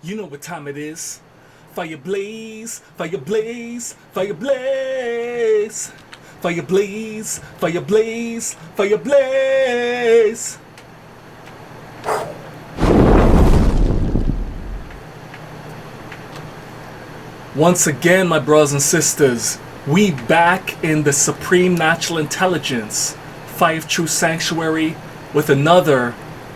You know what time it is. Fire blaze, fire blaze, fire blaze. Fire blaze, fire blaze, fire blaze. Once again, my brothers and sisters, we back in the Supreme Natural Intelligence, Fire True Sanctuary, with another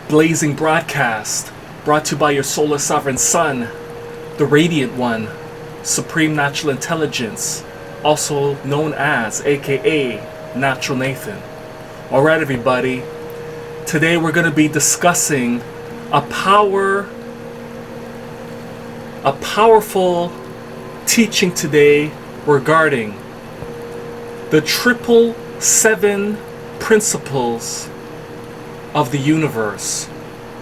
blazing broadcast brought to you by your solar sovereign sun, the Radiant One, Supreme Natural Intelligence, also known as aka Natural Nathan. Alright everybody, today we're going to be discussing a powerful teaching today regarding the 777 principles of the universe.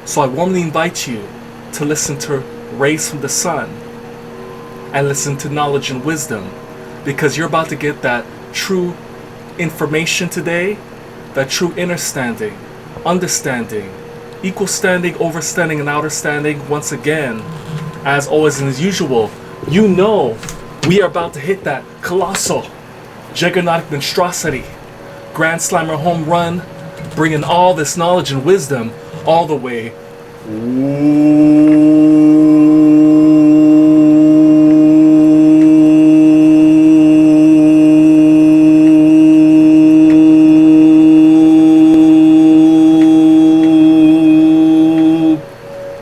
So I warmly invite you to listen to Rays from the Sun and listen to knowledge and wisdom, because you're about to get that true information today, that true understanding, equal standing, overstanding, and outer standing. Once again, as always and as usual, you know we are about to hit that colossal, juggernaut monstrosity, grand slammer home run, bringing all this knowledge and wisdom all the way.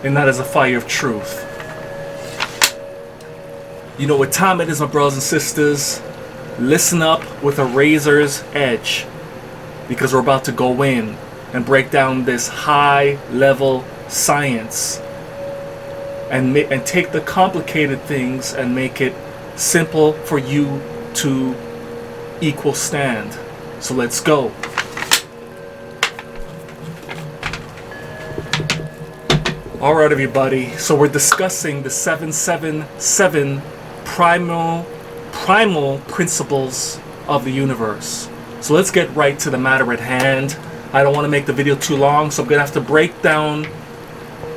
And that is a fire of truth. You know what time it is, my brothers and sisters. Listen up with a razor's edge, because we're about to go in and break down this high level science and take the complicated things and make it simple for you to equal stand. So let's go. Alright everybody, so we're discussing the 777 primal principles of the universe. So let's get right to the matter at hand. I don't want to make the video too long, so I'm going to have to break down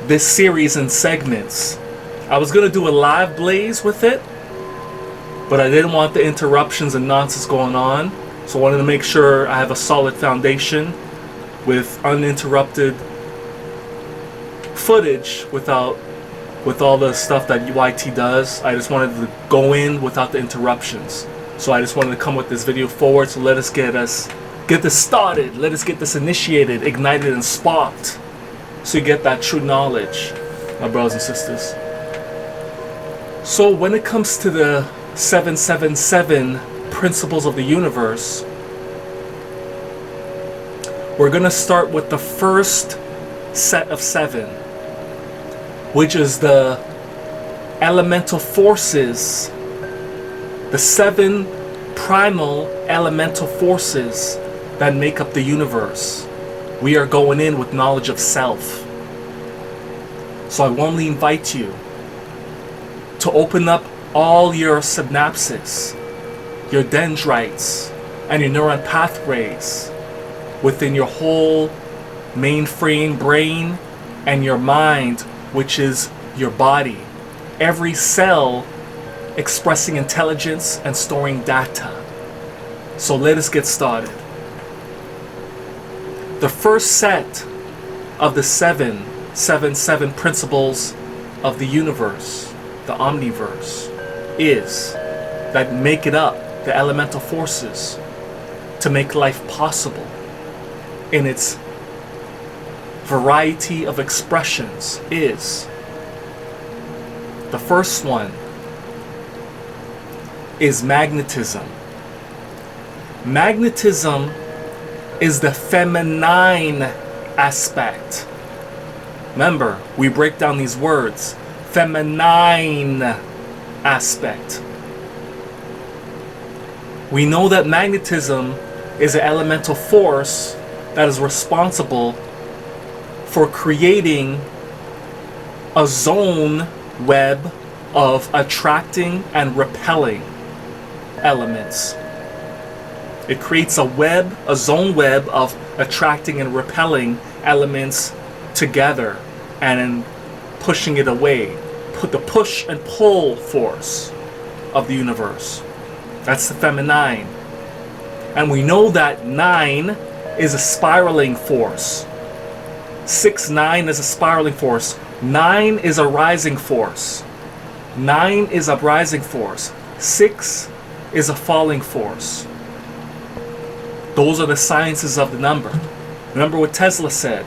this series in segments. I was going to do a live blaze with it, but I didn't want the interruptions and nonsense going on, so I wanted to make sure I have a solid foundation with uninterrupted footage with all the stuff that YT does. I just wanted to go in without the interruptions. So I just wanted to come with this video forward. So let us get this started. Let us get this initiated, ignited, and sparked, so you get that true knowledge, my brothers and sisters. So when it comes to the 777 principles of the universe, we're gonna start with the first set of 7, which is the elemental forces, the 7 primal elemental forces that make up the universe. We are going in with knowledge of self. So I warmly invite you to open up all your synapses, your dendrites, and your neuron pathways within your whole mainframe brain and your mind, which is your body. Every cell expressing intelligence and storing data. So let us get started. The first set of the 777 principles of the universe, the omniverse, is that make it up, the elemental forces, to make life possible in its variety of expressions. Is the first one is magnetism. Magnetism is the feminine aspect. Remember, we break down these words. Feminine aspect. We know that magnetism is an elemental force that is responsible for creating a zone web of attracting and repelling elements. It creates a zone web of attracting and repelling elements together and pushing it away, the push and pull force of the universe. That's the feminine. And we know that 9 is a spiraling force. 6, 9 is a spiraling force. 9 is a rising force. 9 is a rising force. 6 is a falling force. Those are the sciences of the number. Remember what Tesla said.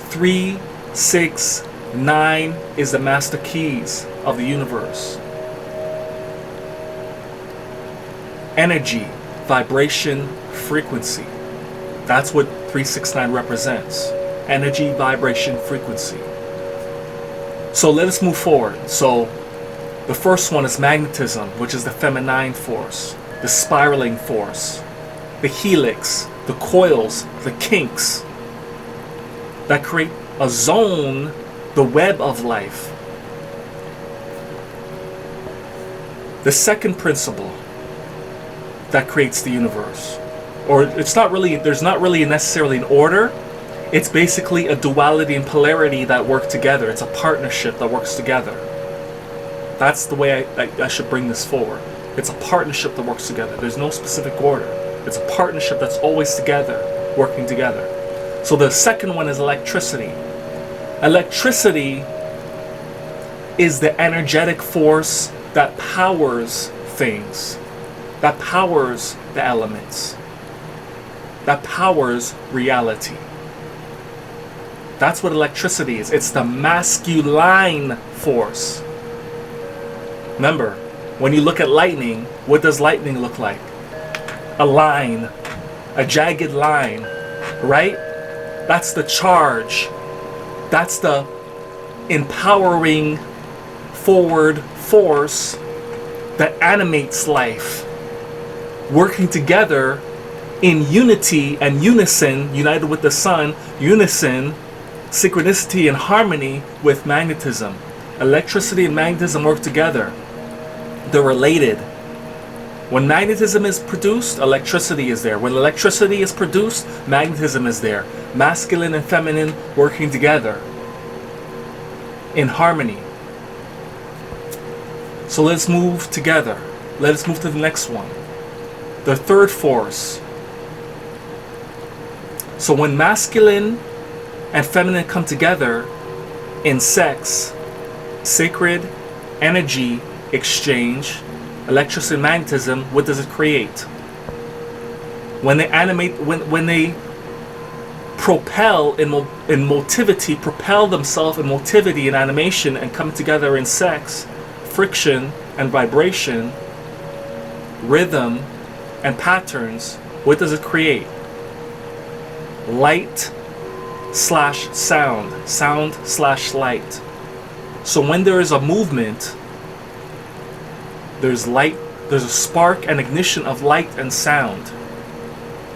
3, 6, 9 is the master keys of the universe. Energy, vibration, frequency. That's what 369 represents. Energy, vibration, frequency. So let us move forward. So the first one is magnetism, which is the feminine force, the spiraling force, the helix, the coils, the kinks that create a zone, the web of life. The second principle that creates the universe, or it's not really, there's not really necessarily an order. It's basically a duality and polarity that work together. It's a partnership that works together. That's the way I should bring this forward. It's a partnership that works together. There's no specific order. It's a partnership that's always together, working together. So the second one is electricity. Electricity is the energetic force that powers things, that powers the elements, that powers reality. That's what electricity is. It's the masculine force. Remember, when you look at lightning, what does lightning look like? A line, a jagged line, right? That's the charge. That's the empowering forward force that animates life, working together in unity and unison, united with the sun, unison, synchronicity and harmony with magnetism. Electricity and magnetism work together. They're related. When magnetism is produced, electricity is there. When electricity is produced, magnetism is there. Masculine and feminine working together in harmony. So let's move together. Let us move to the next one. The third force. So when masculine and feminine come together in sex, sacred energy exchange, electricity and magnetism, what does it create? When they animate, when they propel in motivity, propel themselves in motivity and animation and come together in sex, friction and vibration, rhythm and patterns, what does it create? Light slash sound, sound slash light. So when there is a movement, there's light, there's a spark and ignition of light and sound.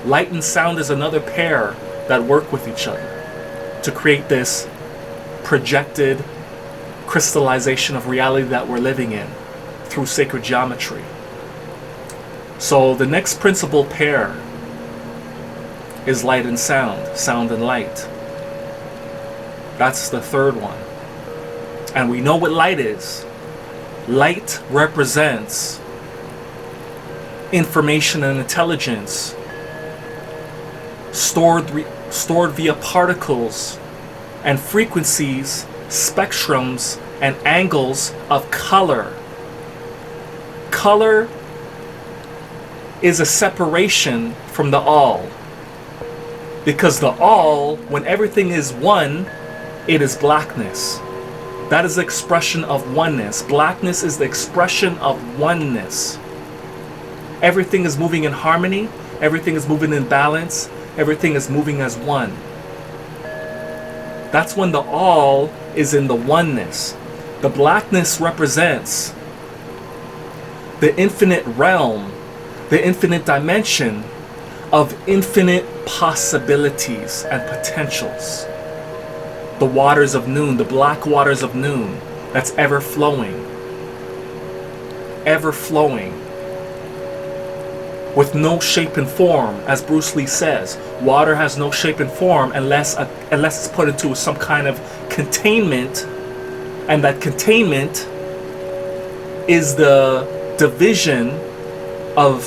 Light and sound is another pair that work with each other to create this projected crystallization of reality that we're living in through sacred geometry. So the next principal pair is light and sound, sound and light. That's the third one. And we know what light is. Light represents information and intelligence stored via particles and frequencies, spectrums, and angles of color. Color is a separation from the all. Because the all, when everything is one, it is blackness. That is the expression of oneness. Blackness is the expression of oneness. Everything is moving in harmony. Everything is moving in balance. Everything is moving as one. That's when the all is in the oneness. The blackness represents the infinite realm, the infinite dimension of infinite possibilities and potentials. The waters of noon, the black waters of noon, that's ever flowing. Ever flowing. With no shape and form, as Bruce Lee says. Water has no shape and form unless it's put into some kind of containment, and that containment is the division of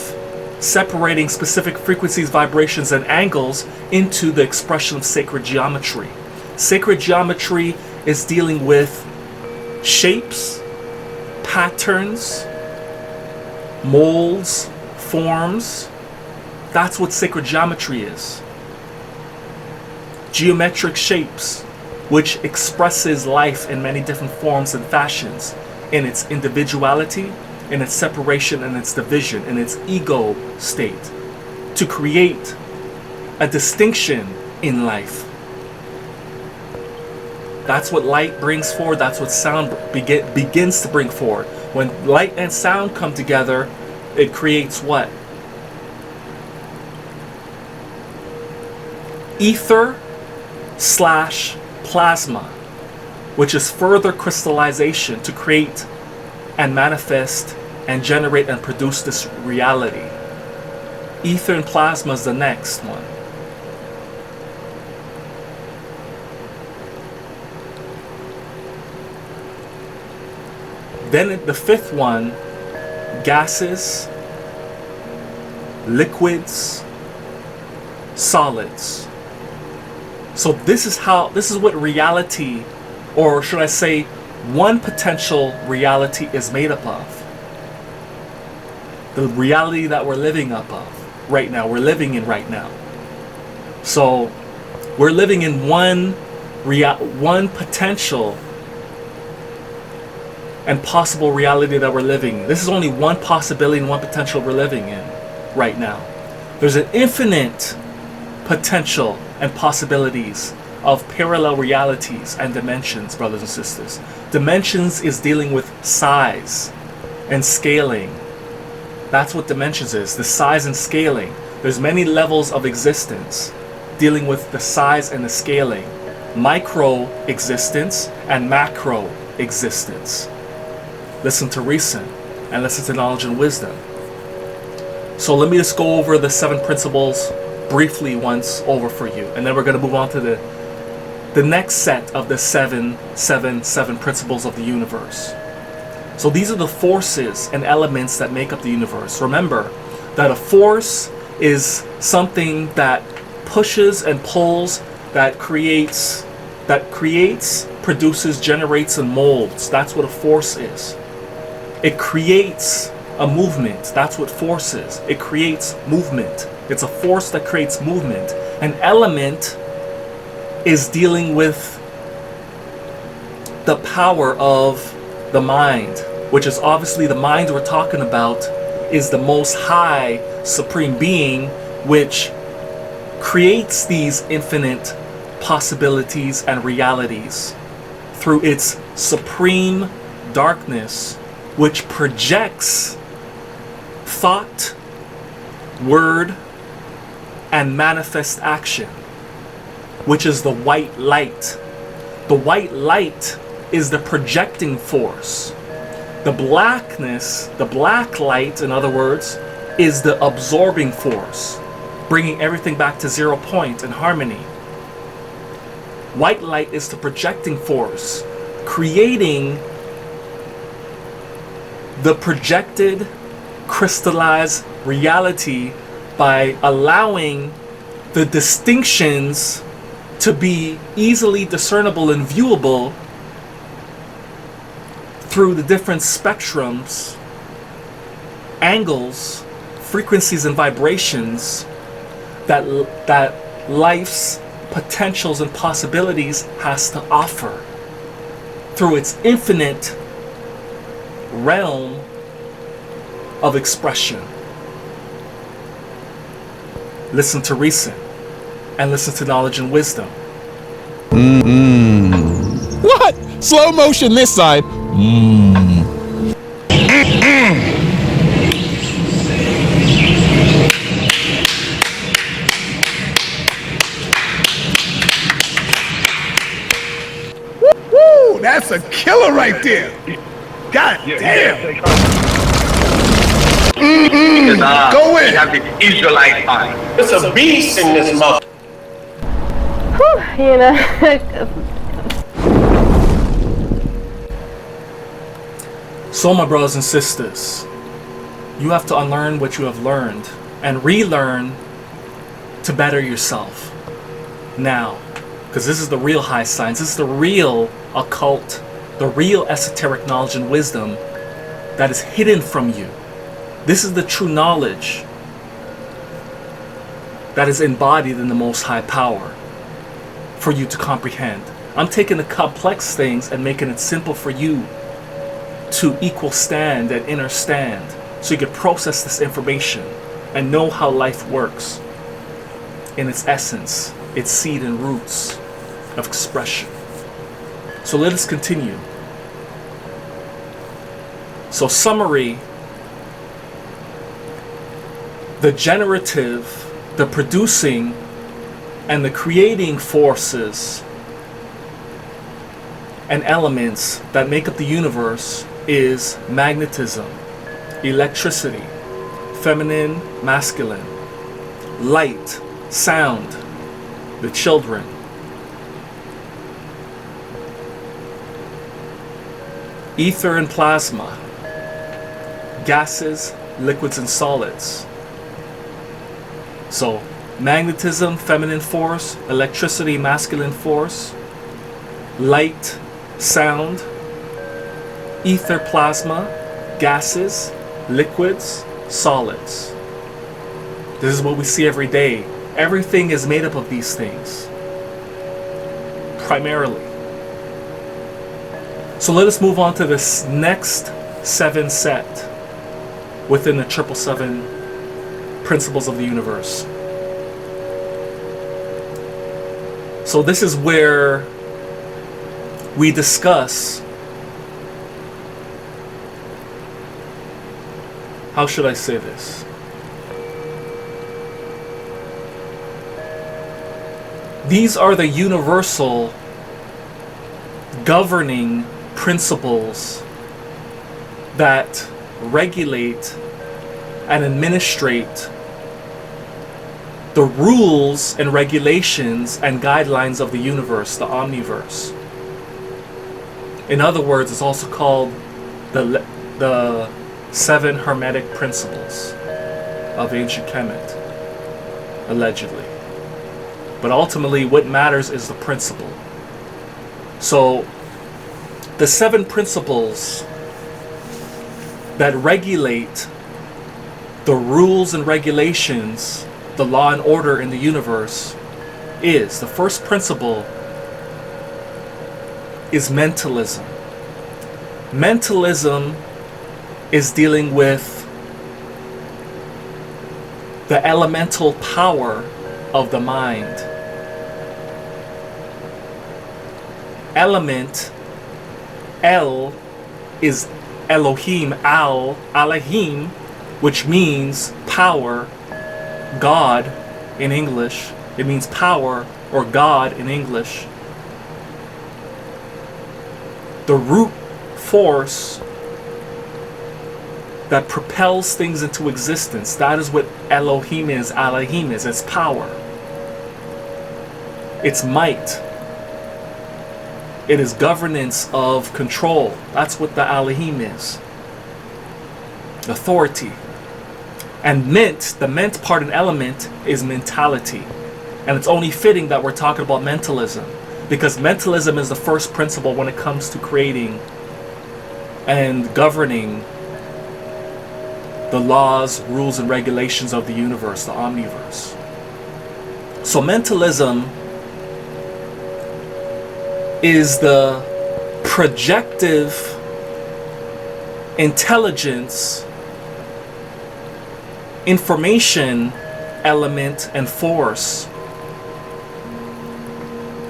separating specific frequencies, vibrations, and angles into the expression of sacred geometry. Sacred geometry is dealing with shapes, patterns, molds, forms. That's what sacred geometry is. Geometric shapes, which expresses life in many different forms and fashions, in its individuality, in its separation, in its division, in its ego state, to create a distinction in life. That's what light brings forward. That's what sound begins to bring forward. When light and sound come together, it creates what? Ether slash plasma, which is further crystallization to create and manifest and generate and produce this reality. Ether and plasma is the next one. Then the fifth one, gases, liquids, solids. So this is what reality, or should I say, one potential reality is made up of. The reality that we're living up of right now, we're living in right now. So we're living in one potential and possible reality that we're living in. This is only one possibility and one potential we're living in right now. There's an infinite potential and possibilities of parallel realities and dimensions, brothers and sisters. Dimensions is dealing with size and scaling. That's what dimensions is, the size and scaling. There's many levels of existence dealing with the size and the scaling. Micro existence and macro existence. Listen to reason and listen to knowledge and wisdom. So let me just go over the 7 principles briefly once over for you, and then we're going to move on to the next set of the seven principles of the universe. So these are the forces and elements that make up the universe. Remember that a force is something that pushes and pulls, that creates, produces, generates, and molds. That's what a force is. It creates a movement. That's what force is. It creates movement. It's a force that creates movement. An element is dealing with the power of the mind, which is obviously the mind we're talking about is the most high supreme being, which creates these infinite possibilities and realities through its supreme darkness, which projects thought, word, and manifest action, which is the white light. The white light is the projecting force. The blackness, the black light, in other words, is the absorbing force, bringing everything back to 0 point and harmony. White light is the projecting force, creating the projected, crystallized reality by allowing the distinctions to be easily discernible and viewable through the different spectrums, angles, frequencies, and vibrations that life's potentials and possibilities has to offer through its infinite realm of expression. Listen to reason and listen to knowledge and wisdom. What? Slow motion this side. Woo! That's a killer right there. God damn. Go in. You have the Israelite eye. It's a beast in this mother. You know. So, my brothers and sisters, you have to unlearn what you have learned and relearn to better yourself now. Because this is the real high science. This is the real occult, the real esoteric knowledge and wisdom that is hidden from you. This is the true knowledge that is embodied in the Most High Power for you to comprehend. I'm taking the complex things and making it simple for you to equal stand and understand, so you can process this information and know how life works in its essence, its seed and roots of expression. So let us continue. So, summary: the generative, the producing, and the creating forces and elements that make up the universe is magnetism, electricity, feminine, masculine, light, sound, the children, ether and plasma, gases, liquids, and solids. So, magnetism, feminine force, electricity, masculine force, light, sound, ether, plasma, gases, liquids, solids. This is what we see every day. Everything is made up of these things, primarily. So let us move on to this next 7 set within the 777 principles of the universe. So this is where we discuss, how should I say this? These are the universal governing principles that regulate and administrate the rules and regulations and guidelines of the universe, the omniverse. In other words, it's also called the 7 hermetic principles of ancient Kemet, allegedly. But ultimately, what matters is the principle. So, the 7 principles that regulate the rules and regulations, the law and order in the universe, is, the first principle is mentalism. Mentalism is dealing with the elemental power of the mind. Element, L, is Elohim, Al, Elohim, which means power, God in English. It means power or God in English. The root force that propels things into existence. That is what Elohim is, Elohim is. It's power. It's might. It is governance of control. That's what the Elohim is. Authority. And ment, the ment part and element, is mentality. And it's only fitting that we're talking about mentalism, because mentalism is the first principle when it comes to creating and governing the laws, rules, and regulations of the universe, the omniverse. So mentalism is the projective intelligence, information element and force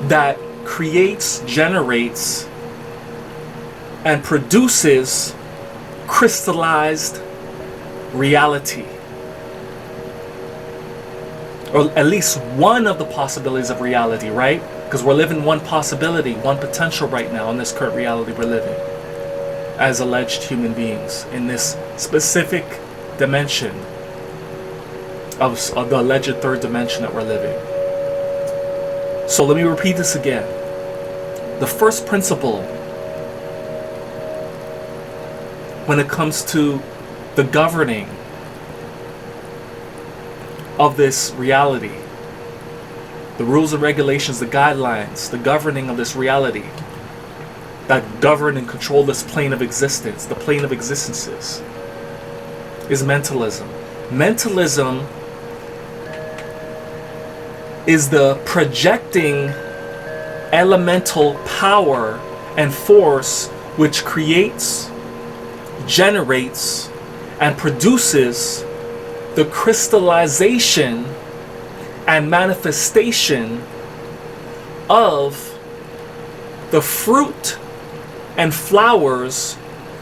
that creates, generates, and produces crystallized reality, or at least one of the possibilities of reality, right? Because we're living one possibility, one potential right now in this current reality we're living as alleged human beings in this specific dimension of the alleged third dimension that we're living. So let me repeat this again. The first principle when it comes to the governing of this reality. The rules and regulations, the guidelines, the governing of this reality that govern and control this plane of existence, the plane of existences, is mentalism. Mentalism is the projecting elemental power and force which creates, generates, and produces the crystallization and manifestation of the fruit and flowers,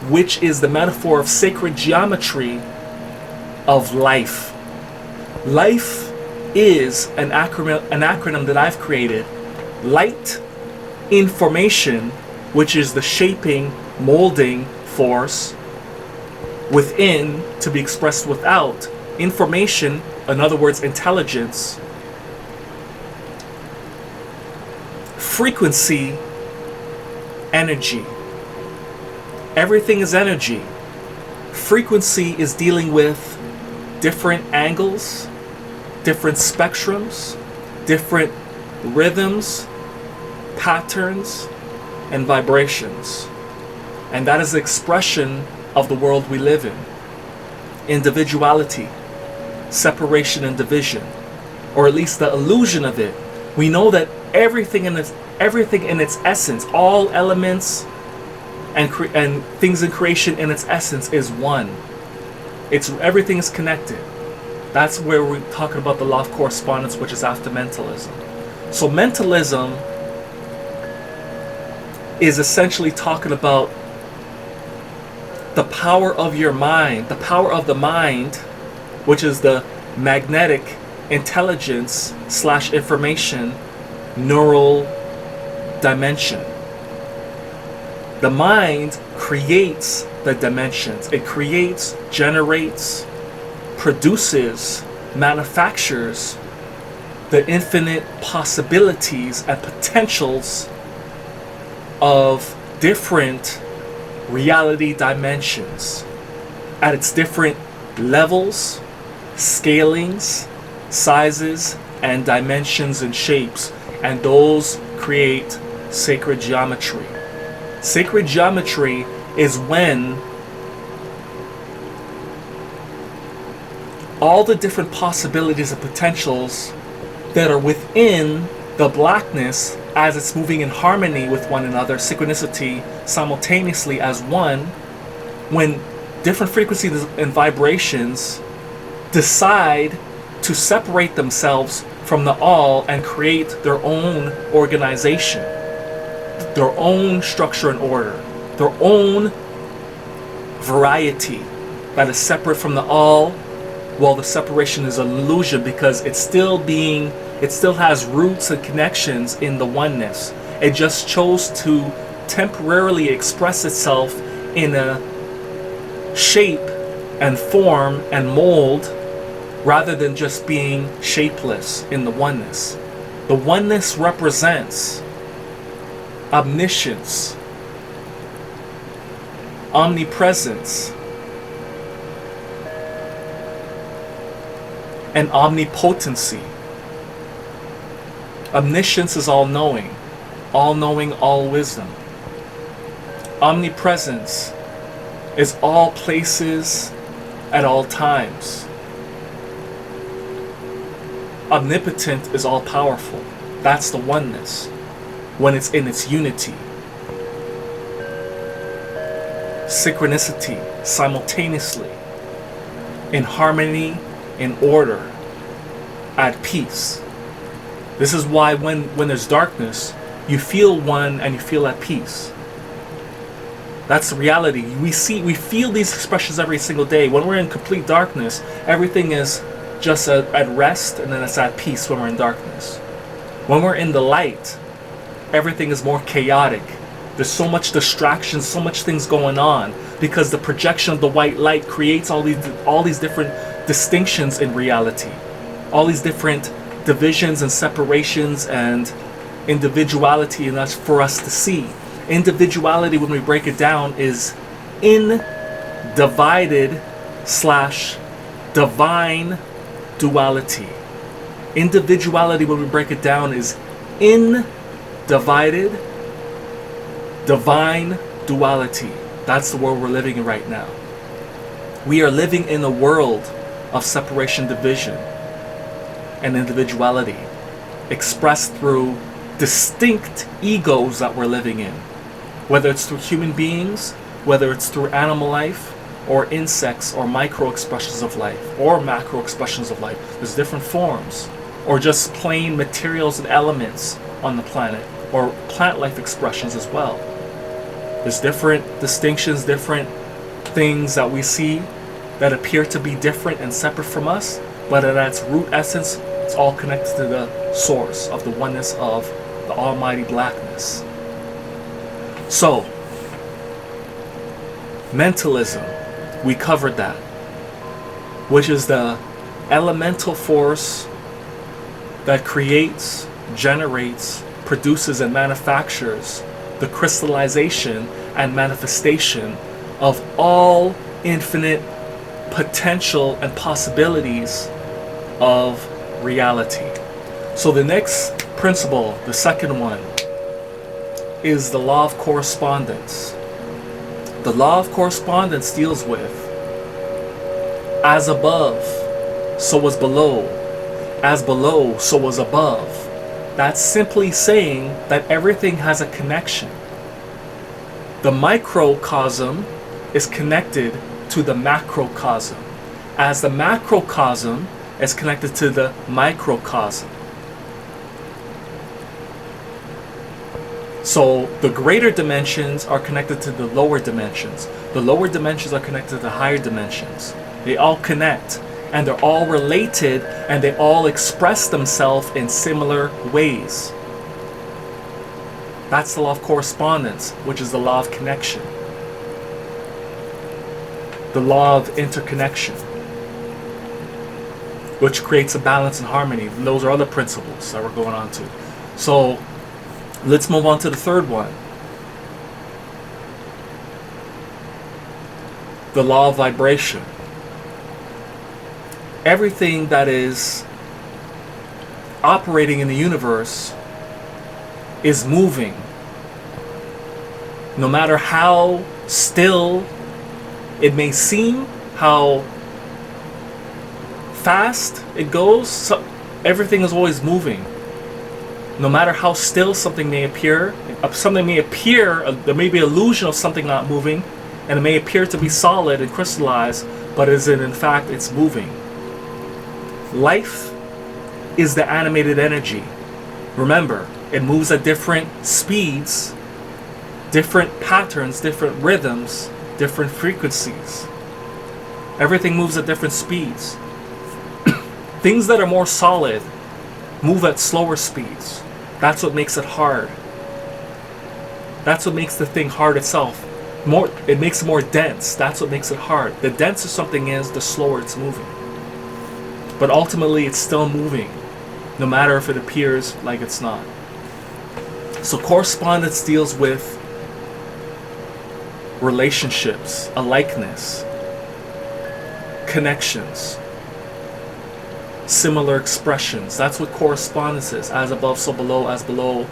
which is the metaphor of sacred geometry of life. Life is an acronym that I've created. Light, information, which is the shaping, molding force within to be expressed without. Information, in other words, intelligence. Frequency, energy. Everything is energy. Frequency is dealing with different angles, different spectrums, different rhythms, patterns, and vibrations. And that is the expression of the world we live in. Individuality, separation and division, or at least the illusion of it. We know that everything in its essence, all elements and things in creation in its essence is one. Everything is connected. That's where we're talking about the law of correspondence, which is after mentalism. So mentalism is essentially talking about the power of your mind, the power of the mind, which is the magnetic intelligence / information neural dimension. The mind creates the dimensions. It creates, generates, produces, manufactures the infinite possibilities and potentials of different reality dimensions at its different levels, scalings, sizes, and dimensions and shapes. And those create sacred geometry. Sacred geometry is when all the different possibilities and potentials that are within the blackness, as it's moving in harmony with one another, synchronicity, simultaneously as one, when different frequencies and vibrations decide to separate themselves from the all and create their own organization, their own structure and order, their own variety that is separate from the all. Well, the separation is an illusion because it still has roots and connections in the oneness. It just chose to temporarily express itself in a shape and form and mold rather than just being shapeless in the oneness. The oneness represents omniscience, omnipresence, and omnipotency. Omniscience is all-knowing, all wisdom. Omnipresence is all places at all times. Omnipotent is all-powerful. That's the oneness when it's in its unity. Synchronicity, simultaneously, in harmony, in order, at peace. This is why when there's darkness, you feel one and you feel at peace. That's the reality. We feel these expressions every single day. When we're in complete darkness, everything is just at rest, and then it's at peace when we're in darkness. When we're in the light, everything is more chaotic. There's so much distraction, so much things going on, because the projection of the white light creates all these different distinctions in reality, all these different divisions and separations and individuality, and that's for us to see. Individuality, when we break it down, is in divided slash divine duality. Individuality, when we break it down, is in divided divine duality. That's the world we're living in right now. We are living in a world of separation, division, and individuality, expressed through distinct egos that we're living in. Whether it's through human beings, whether it's through animal life, or insects, or micro expressions of life, or macro expressions of life. There's different forms, or just plain materials and elements on the planet, or plant life expressions as well. There's different distinctions, different things that we see that appear to be different and separate from us, but at its root essence, it's all connected to the source of the oneness of the almighty blackness. So, mentalism, we covered that, which is the elemental force that creates, generates, produces, and manufactures the crystallization and manifestation of all infinite potential and possibilities of reality. So the next principle, the second one, is the law of correspondence. The law of correspondence deals with as above, so was below. As below, so was above. That's simply saying that everything has a connection. The microcosm is connected to the macrocosm, as the macrocosm is connected to the microcosm. So the greater dimensions are connected to the lower dimensions. The lower dimensions are connected to the higher dimensions. They all connect, and they're all related, and they all express themselves in similar ways. That's the law of correspondence, which is the law of connection. The law of interconnection, which creates a balance and harmony. And those are other principles that we're going on to. So let's move on to the third one. The law of vibration. Everything that is operating in the universe is moving. No matter how still it may seem, how fast it goes, so everything is always moving. No matter how still something may appear, there may be illusion of something not moving, and it may appear to be solid and crystallized, but in fact it's moving. Life is the animated energy. Remember, it moves at different speeds, different patterns, different rhythms, different frequencies. Everything moves at different speeds. Things that are more solid move at slower speeds. That's what makes it hard. That's what makes the thing hard itself. It makes it more dense. That's what makes it hard. The denser something is, the slower it's moving. But ultimately, it's still moving, no matter if it appears like it's not. So correspondence deals with relationships, a likeness, connections, similar expressions. That's what correspondence is. As above, so below. As below,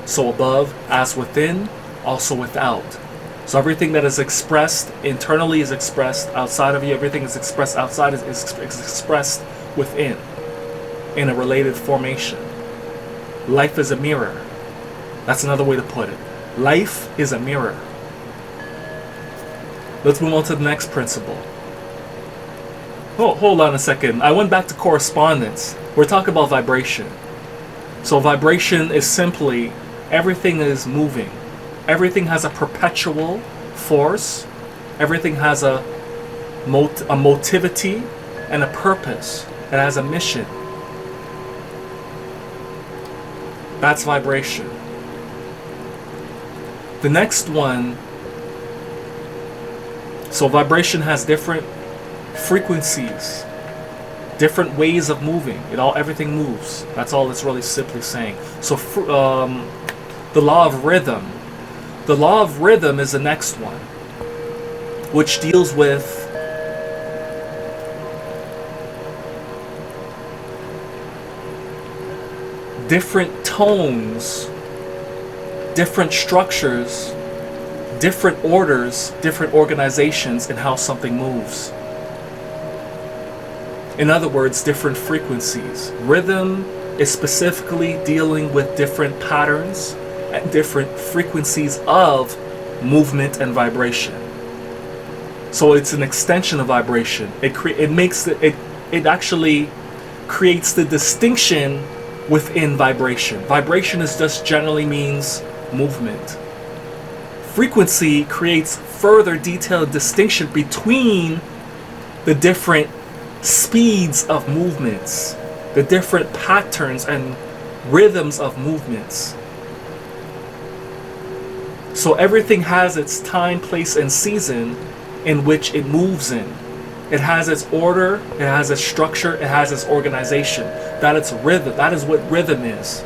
so above. As within, also without. So everything that is expressed internally is expressed outside of you. Everything is expressed outside is expressed within, in a related formation. Life is a mirror. That's another way to put it. Life is a mirror. Let's move on to the next principle. Oh, hold on a second. I went back to correspondence. We're talking about vibration. So vibration is simply everything is moving. Everything has a perpetual force. Everything has a motivity and a purpose. It has a mission. That's vibration. The next one, so vibration has different frequencies, different ways of moving. Everything moves. That's all it's really simply saying. So the law of rhythm. The law of rhythm is the next one. which deals with different tones, different structures, different orders, different organizations in how something moves. In other words, different frequencies. Rhythm is specifically dealing with different patterns and different frequencies of movement and vibration. So it's an extension of vibration. It actually creates the distinction within vibration. Vibration is just generally means movement. Frequency creates further detailed distinction between the different speeds of movements, the different patterns and rhythms of movements. So everything has its time, place, and season in which it moves in. It has its order, it has its structure, it has its organization. That is rhythm. That is what rhythm is.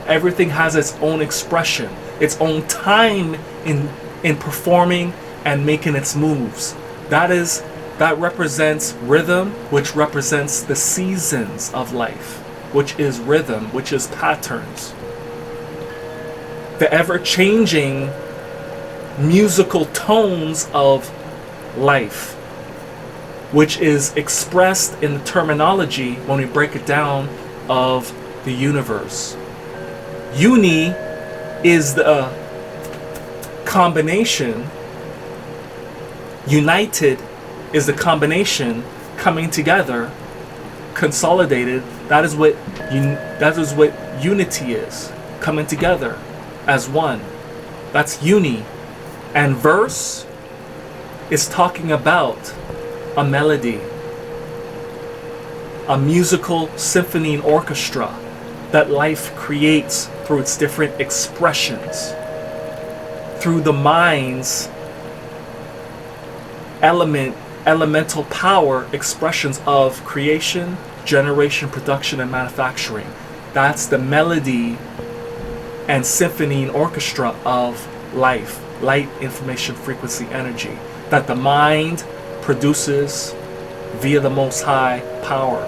Everything has its own expression, its own time in performing and making its moves. That represents rhythm, which represents the seasons of life, which is rhythm, which is patterns. The ever-changing musical tones of life, which is expressed in the terminology, when we break it down, of the universe. Uni is the combination. United is the combination coming together, consolidated. That is what unity is, coming together as one. That's uni. And verse is talking about a melody, a musical symphony and orchestra that life creates through its different expressions, through the mind's elemental power expressions of creation, generation, production, and manufacturing. That's the melody and symphony and orchestra of life, light, information, frequency, energy, that the mind produces via the Most High power.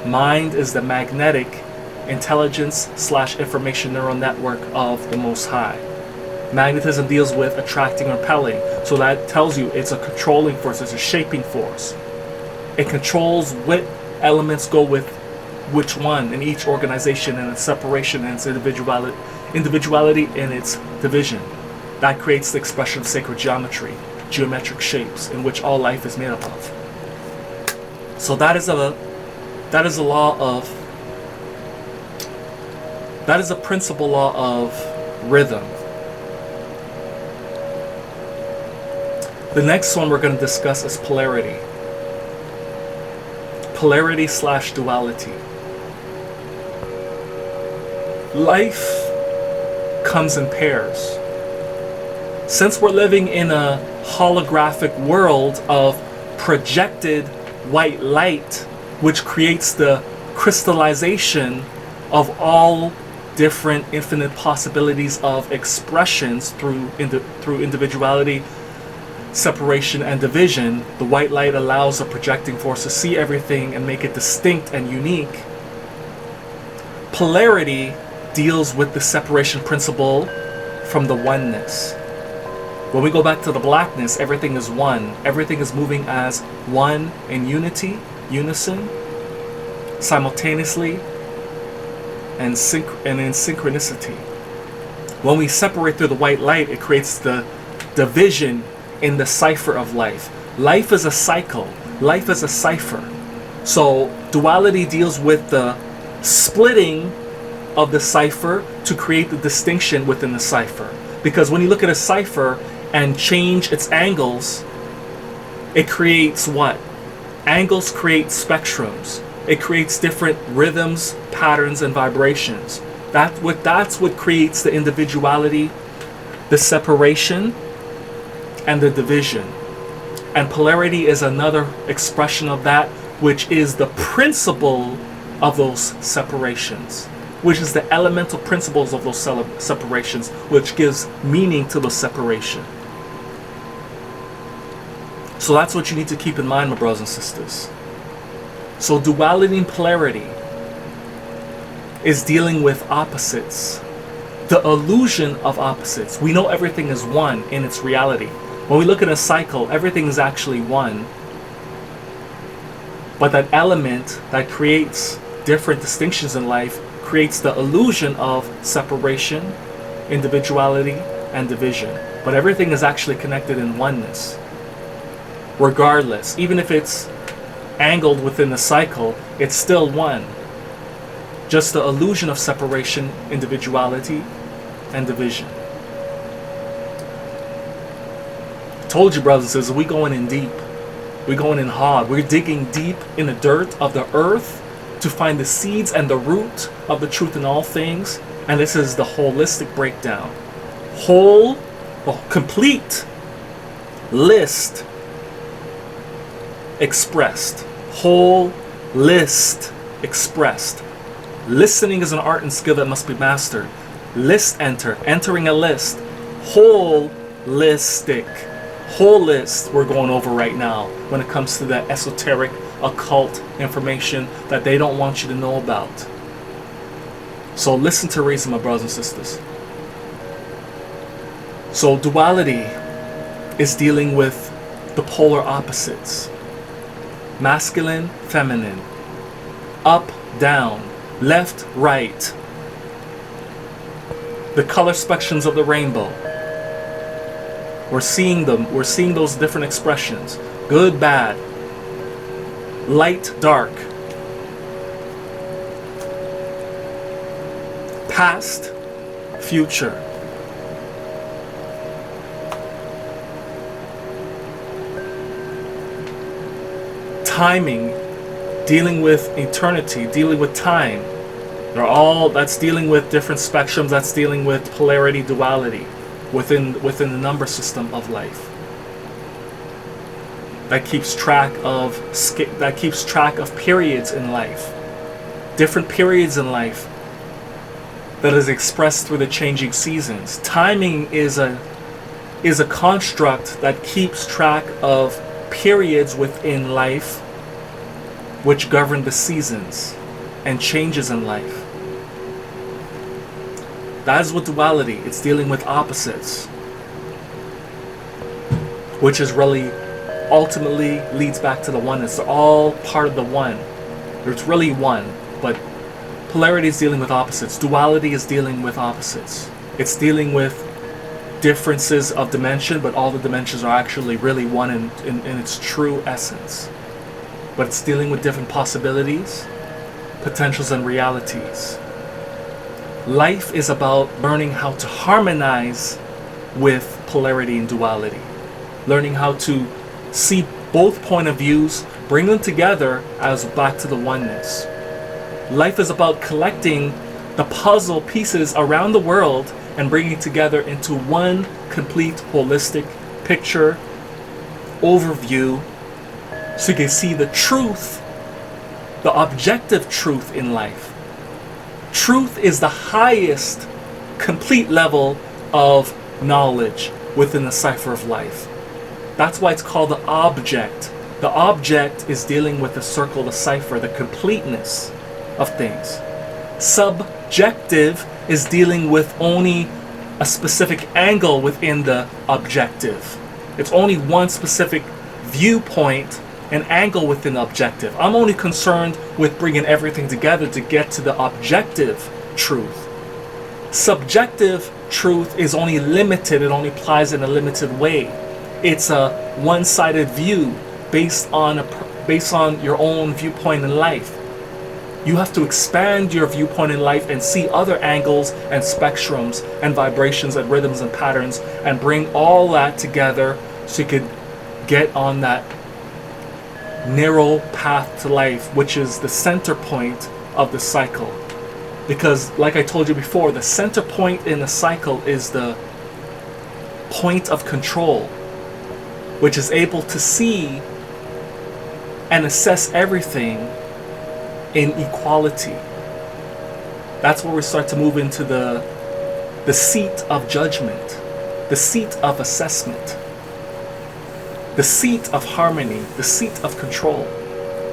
Mind is the magnetic intelligence / information neural network of the Most High. Magnetism deals with attracting or repelling, so that tells you it's a controlling force, it's a shaping force. It controls what elements go with which one in each organization, and its separation and its individuality in its division. That creates the expression of sacred geometry, geometric shapes in which all life is made up of. So that is a principal law of rhythm. The next one we're going to discuss is polarity. Polarity / duality. Life comes in pairs. Since we're living in a holographic world of projected white light, which creates the crystallization of all different infinite possibilities of expressions through individuality, separation, and division, the white light allows a projecting force to see everything and make it distinct and unique. Polarity deals with the separation principle from the oneness. When we go back to the blackness, everything is one. Everything is moving as one in unity, unison, simultaneously, and in synchronicity. When we separate through the white light, it creates the division in the cipher of life. Life is a cycle. Life is a cipher. So duality deals with the splitting of the cipher to create the distinction within the cipher. Because when you look at a cipher and change its angles, it creates what? Angles create spectrums. It creates different rhythms, patterns, and vibrations. That's what creates the individuality, the separation, and the division. And polarity is another expression of that, which is the principle of those separations, which is the elemental principles of those separations, which gives meaning to the separation. So that's what you need to keep in mind, my brothers and sisters. So duality and polarity is dealing with opposites. The illusion of opposites. We know everything is one in its reality. When we look at a cycle, everything is actually one. But that element that creates different distinctions in life creates the illusion of separation, individuality, and division. But everything is actually connected in oneness. Regardless, even if it's angled within the cycle, it's still one. Just the illusion of separation, individuality, and division. Told you, brothers and sisters, we going in deep. We're going in hard. We're digging deep in the dirt of the earth to find the seeds and the root of the truth in all things. And this is the holistic breakdown. Whole, complete list expressed. Whole list expressed. Listening is an art and skill that must be mastered. Entering a list. Holistic. Whole list we're going over right now when it comes to that esoteric, occult information that they don't want you to know about. So listen to reason, my brothers and sisters. So duality is dealing with the polar opposites. Masculine, feminine. Up, down. Left, right. The color spectrums of the rainbow. We're seeing them. We're seeing those different expressions. Good, bad. Light, dark. Past, future. Timing, dealing with eternity, dealing with time. That's dealing with different spectrums, that's dealing with polarity, duality within the number system of life. That keeps track of periods in life. Different periods in life that is expressed through the changing seasons. Timing is a construct that keeps track of periods within life which govern the seasons and changes in life. That is what duality, it's dealing with opposites, which is really ultimately leads back to the oneness. They're all part of the one. There's really one, but polarity is dealing with opposites. Duality is dealing with opposites. It's dealing with differences of dimension, but all the dimensions are actually really one in its true essence. But it's dealing with different possibilities, potentials, and realities. Life is about learning how to harmonize with polarity and duality. Learning how to see both point of views, bring them together as back to the oneness. Life is about collecting the puzzle pieces around the world and bringing it together into one complete holistic picture, overview, so you can see the truth, the objective truth in life. Truth is the highest complete level of knowledge within the cipher of life. That's why it's called the object. The object is dealing with the circle, the cipher, the completeness of things. Subjective is dealing with only a specific angle within the objective. It's only one specific viewpoint, an angle within the objective. I'm only concerned with bringing everything together to get to the objective truth. Subjective truth is only limited, it only applies in a limited way. It's a one-sided view based on your own viewpoint in life. You have to expand your viewpoint in life and see other angles and spectrums and vibrations and rhythms and patterns and bring all that together so you could get on that narrow path to life, which is the center point of the cycle. Because like I told you before, the center point in the cycle is the point of control, which is able to see and assess everything in equality. That's where we start to move into the seat of judgment, the seat of assessment. the seat of harmony, the seat of control.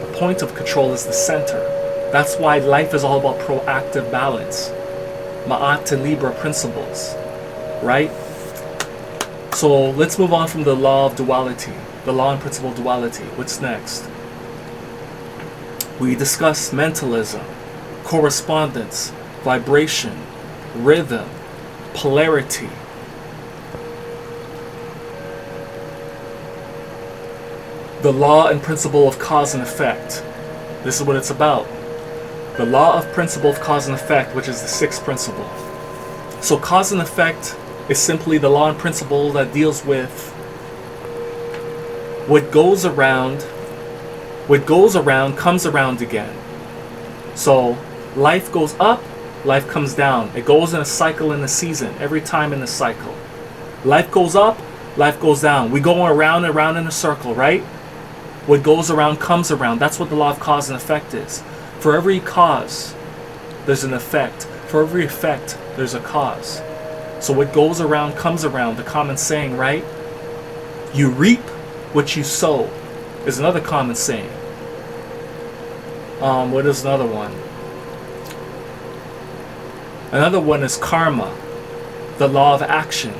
The point of control is the center. That's why life is all about proactive balance. Ma'at to Libra principles, right? So let's move on from the law of duality, the law and principle of duality. What's next? We discuss mentalism, correspondence, vibration, rhythm, polarity. The law and principle of cause and effect. This is what it's about. The law of principle of cause and effect, which is the sixth principle. So cause and effect is simply the law and principle that deals with what goes around comes around again. So life goes up, life comes down. It goes in a cycle in a season, every time in the cycle. Life goes up, life goes down. We go around and around in a circle, right? What goes around comes around. That's what the law of cause and effect is. For every cause, there's an effect. For every effect, there's a cause. So what goes around comes around. The common saying, right? You reap what you sow is another common saying. What is another one? Another one is karma, the law of action.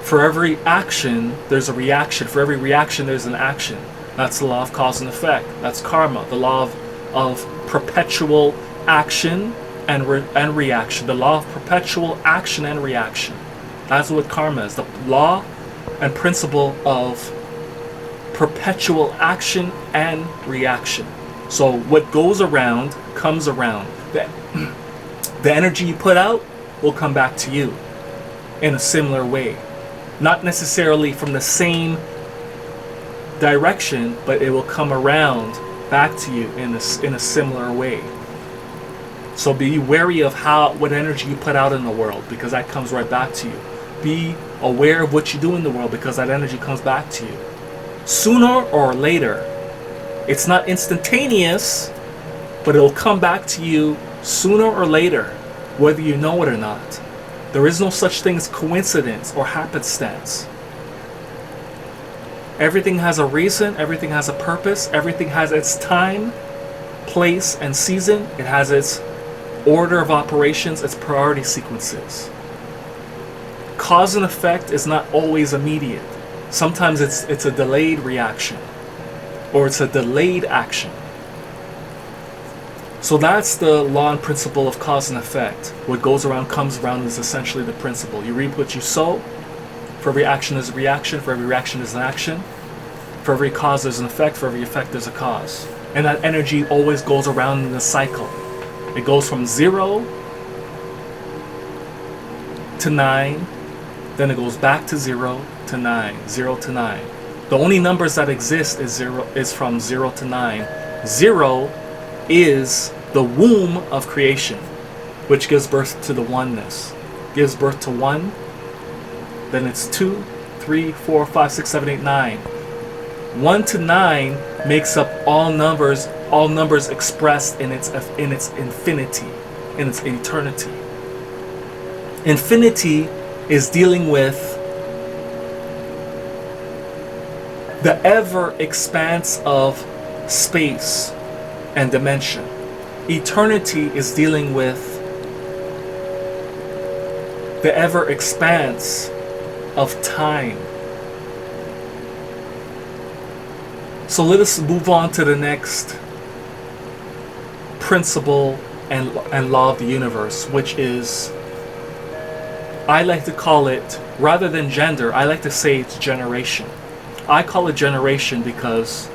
For every action, there's a reaction. For every reaction, there's an action. That's the law of cause and effect. That's karma, the law of perpetual action and reaction. The law of perpetual action and reaction. That's what karma is. The law and principle of perpetual action and reaction. So what goes around comes around. The energy you put out will come back to you in a similar way. Not necessarily from the same direction, but it will come around back to you in a similar way. So be wary of what energy you put out in the world, because that comes right back to you. Be aware of what you do in the world, because that energy comes back to you. Sooner or later. It's not instantaneous, but it'll come back to you sooner or later, whether you know it or not. There is no such thing as coincidence or happenstance. Everything has a reason, everything has a purpose, everything has its time, place, and season. It has its order of operations, its priority sequences. Cause and effect is not always immediate. Sometimes it's a delayed reaction, or it's a delayed action. So that's the law and principle of cause and effect. What goes around comes around is essentially the principle. You reap what you sow. For every action there's a reaction. For every reaction there's an action. For every cause there's an effect. For every effect there's a cause. And that energy always goes around in a cycle. It goes from 0 to 9. Then it goes back to 0 to 9. 0 to 9. The only numbers that exist is from 0 to 9. 0 is the womb of creation, which gives birth to the oneness. Gives birth to 1, then it's 2, 3, 4, 5, 6, 7, 8, 9. 1 to 9 makes up all numbers expressed in its infinity, in its eternity. Infinity is dealing with the ever expanse of space and dimension. Eternity is dealing with the ever expanse of time. So let us move on to the next principle and law of the universe, which is, I like to call it, rather than gender, I like to say it's generation. I call it generation because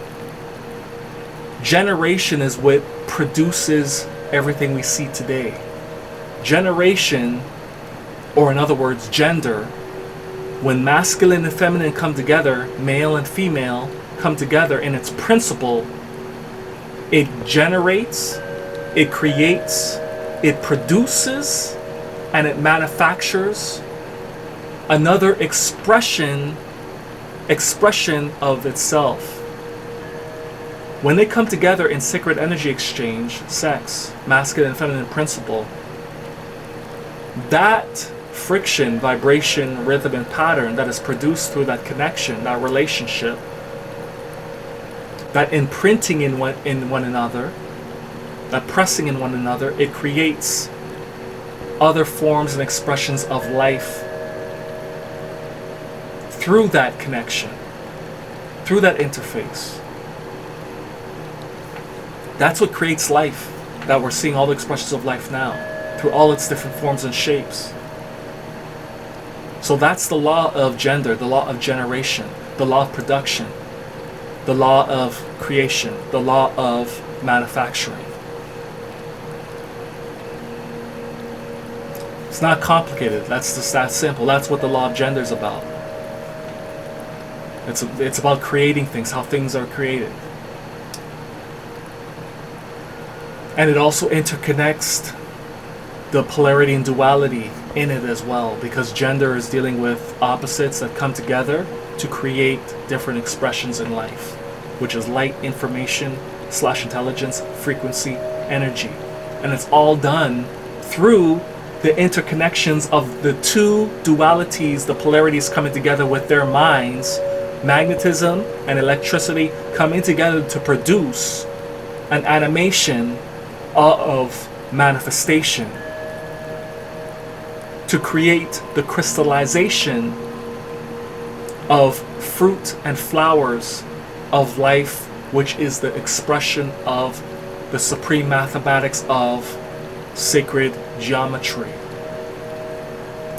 generation is what produces everything we see today. Generation, or in other words, gender, when masculine and feminine come together, male and female come together in its principle, it generates, it creates, it produces, and it manufactures another expression of itself. When they come together in sacred energy exchange, sex, masculine and feminine principle, that friction, vibration, rhythm, and pattern that is produced through that connection, that relationship, that imprinting in one another, that pressing in one another, it creates other forms and expressions of life through that connection, through that interface. That's what creates life, that we're seeing all the expressions of life now, through all its different forms and shapes. So that's the law of gender, the law of generation, the law of production, the law of creation, the law of manufacturing. It's not complicated. That's just that simple. That's what the law of gender is about. It's about creating things, how things are created. And it also interconnects the polarity and duality in it as well, because gender is dealing with opposites that come together to create different expressions in life, which is light, information / intelligence, frequency, energy. And it's all done through the interconnections of the two dualities, the polarities coming together with their minds, magnetism and electricity coming together to produce an animation of manifestation, to create the crystallization of fruit and flowers of life, which is the expression of the supreme mathematics of sacred geometry,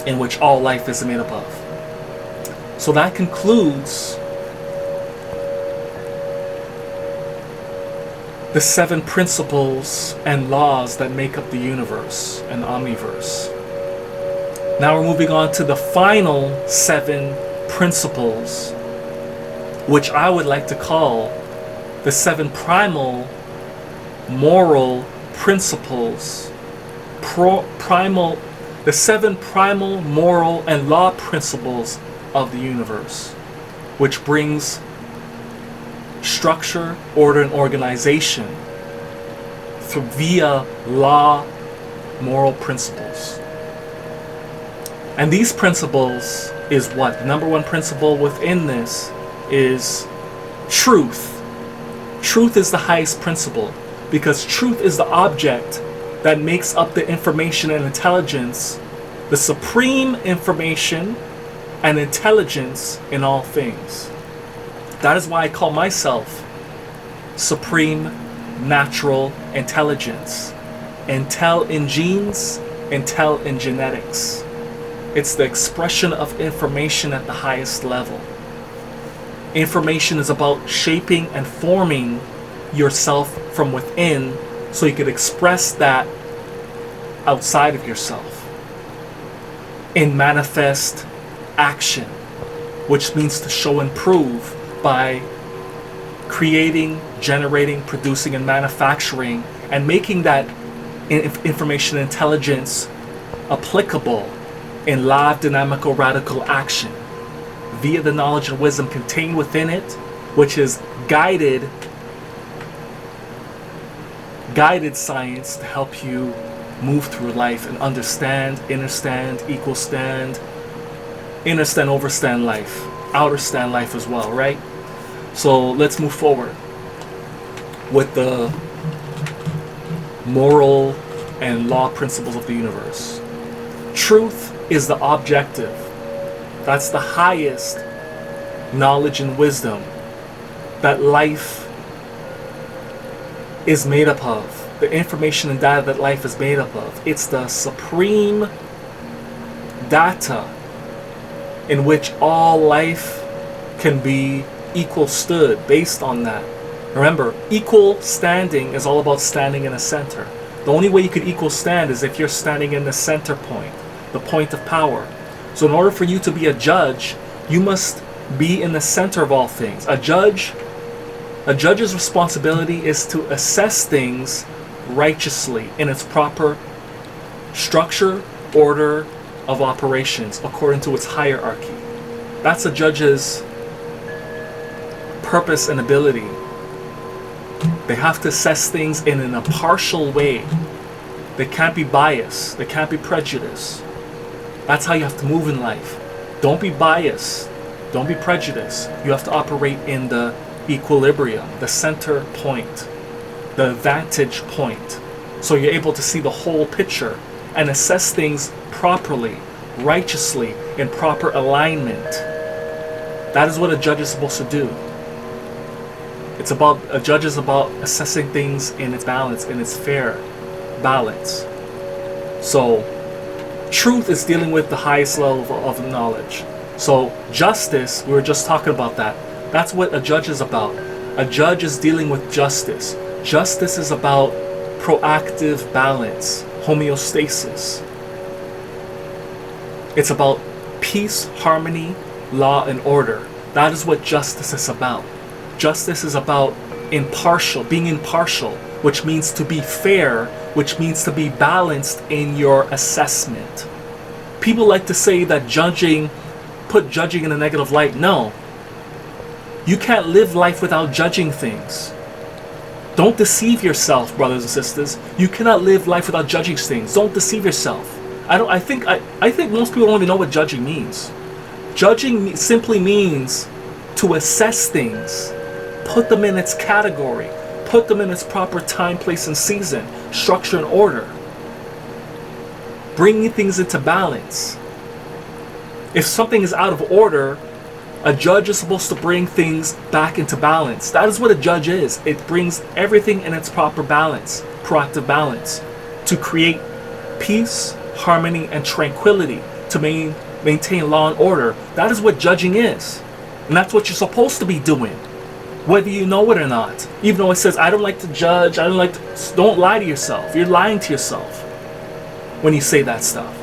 in which all life is made up of. So that concludes the 7 principles and laws that make up the universe and omniverse. Now we're moving on to the final 7 principles, which I would like to call the 7 primal moral principles, the 7 primal moral and law principles of the universe, which brings structure, order, and organization via law, moral principles. And these principles is what? The number 1 principle within this is truth. Truth is the highest principle, because truth is the object that makes up the information and intelligence, the supreme information and intelligence in all things. That is why I call myself Supreme Natural Intelligence. Intel in genes, intel in genetics. It's the expression of information at the highest level. Information is about shaping and forming yourself from within so you can express that outside of yourself in manifest action, which means to show and prove by creating, generating, producing, and manufacturing, and making that information and intelligence applicable in live, dynamical, radical action via the knowledge and wisdom contained within it, which is guided science to help you move through life and understand, understand, overstand life, outerstand life as well, right? So let's move forward with the moral and law principles of the universe. Truth is the objective. That's the highest knowledge and wisdom that life is made up of. The information and data that life is made up of. It's the supreme data in which all life can be equal stood based on that. Remember, equal standing is all about standing in a center. The only way you could equal stand is if you're standing in the center point, the point of power. So in order for you to be a judge, you must be in the center of all things. A judge's responsibility is to assess things righteously in its proper structure, order of operations according to its hierarchy. That's a judge's purpose and ability. They have to assess things in an impartial way. They can't be biased. They can't be prejudiced. That's how you have to move in life. Don't be biased. Don't be prejudiced. You have to operate in the equilibrium, the center point, the vantage point. So you're able to see the whole picture and assess things properly, righteously, in proper alignment. That is what a judge is supposed to do. A judge is about assessing things in its balance, in its fair balance. So truth is dealing with the highest level of knowledge. So justice, we were just talking about that. That's what a judge is about. A judge is dealing with justice. Justice is about proactive balance, homeostasis. It's about peace, harmony, law, and order. That is what justice is about. Justice is about being impartial, which means to be fair, which means to be balanced in your assessment. People like to say that put judging in a negative light. No. You can't live life without judging things. Don't deceive yourself, brothers and sisters. You cannot live life without judging things. Don't deceive yourself. I think most people don't even know what judging means. Judging simply means to assess things, put them in its category, put them in its proper time, place, and season, structure, and order. Bringing things into balance. If something is out of order, a judge is supposed to bring things back into balance. That is what a judge is. It brings everything in its proper balance, proactive balance, to create peace, harmony, and tranquility, to maintain law and order. That is what judging is. And that's what you're supposed to be doing, whether you know it or not. Even though it says, I don't like to judge, don't lie to yourself. You're lying to yourself when you say that stuff.